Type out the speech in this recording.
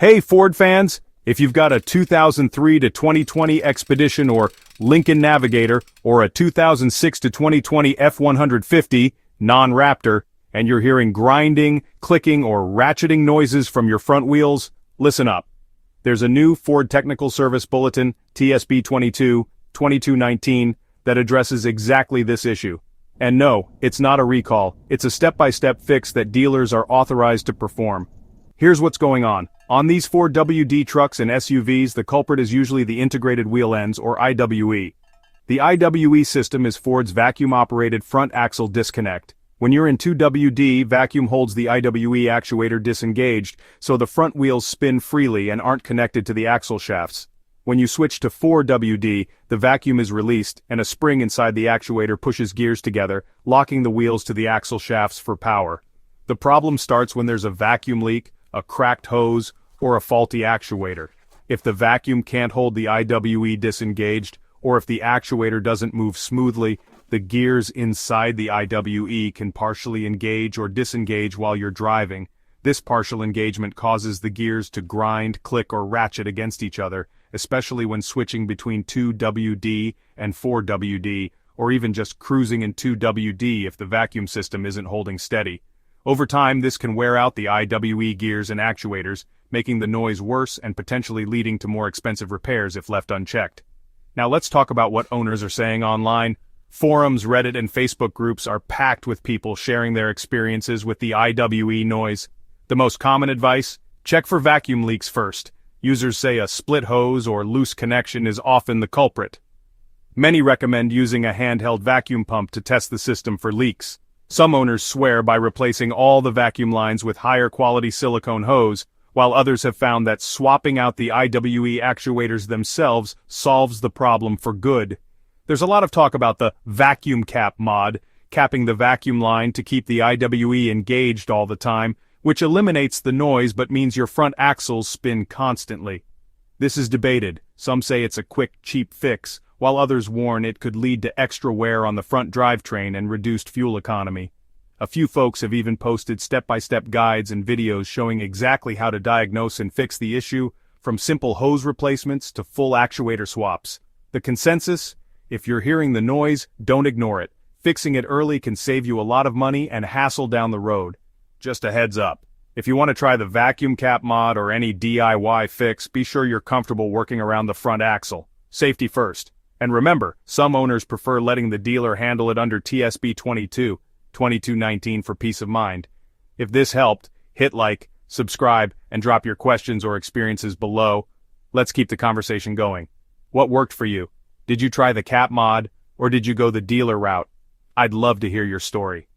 Hey Ford fans, if you've got a 2003 to 2020 Expedition or Lincoln Navigator or a 2006 to 2020 F-150 non-Raptor and you're hearing grinding, clicking, or ratcheting noises from your front wheels, listen up. There's a new Ford Technical Service Bulletin, TSB 22-2219, that addresses exactly this issue. And no, it's not a recall, it's a step-by-step fix that dealers are authorized to perform. Here's what's going on. On these Ford WD trucks and SUVs, the culprit is usually the integrated wheel ends, or IWE. The IWE system is Ford's vacuum-operated front axle disconnect. When you're in 2WD, vacuum holds the IWE actuator disengaged, so the front wheels spin freely and aren't connected to the axle shafts. When you switch to 4WD, the vacuum is released, and a spring inside the actuator pushes gears together, locking the wheels to the axle shafts for power. The problem starts when there's a vacuum leak, a cracked hose, or a faulty actuator. If the vacuum can't hold the IWE disengaged, or if the actuator doesn't move smoothly, the gears inside the IWE can partially engage or disengage while you're driving. This partial engagement causes the gears to grind, click, or ratchet against each other, especially when switching between 2WD and 4WD, or even just cruising in 2WD if the vacuum system isn't holding steady. Over time, this can wear out the IWE gears and actuators, making the noise worse and potentially leading to more expensive repairs if left unchecked. Now let's talk about what owners are saying online. Forums, Reddit, and Facebook groups are packed with people sharing their experiences with the IWE noise. The most common advice? Check for vacuum leaks first. Users say a split hose or loose connection is often the culprit. Many recommend using a handheld vacuum pump to test the system for leaks. Some owners swear by replacing all the vacuum lines with higher quality silicone hose, while others have found that swapping out the IWE actuators themselves solves the problem for good. There's a lot of talk about the vacuum cap mod, capping the vacuum line to keep the IWE engaged all the time, which eliminates the noise but means your front axles spin constantly. This is debated. Some say it's a quick, cheap fix, while others warn it could lead to extra wear on the front drivetrain and reduced fuel economy. A few folks have even posted step-by-step guides and videos showing exactly how to diagnose and fix the issue, from simple hose replacements to full actuator swaps. The consensus? If you're hearing the noise, don't ignore it. Fixing it early can save you a lot of money and hassle down the road. Just a heads up. If you want to try the vacuum cap mod or any DIY fix, be sure you're comfortable working around the front axle. Safety first. And remember, some owners prefer letting the dealer handle it under TSB 22-2219 for peace of mind. If this helped, hit like, subscribe, and drop your questions or experiences below. Let's keep the conversation going. What worked for you? Did you try the cap mod, or did you go the dealer route? I'd love to hear your story.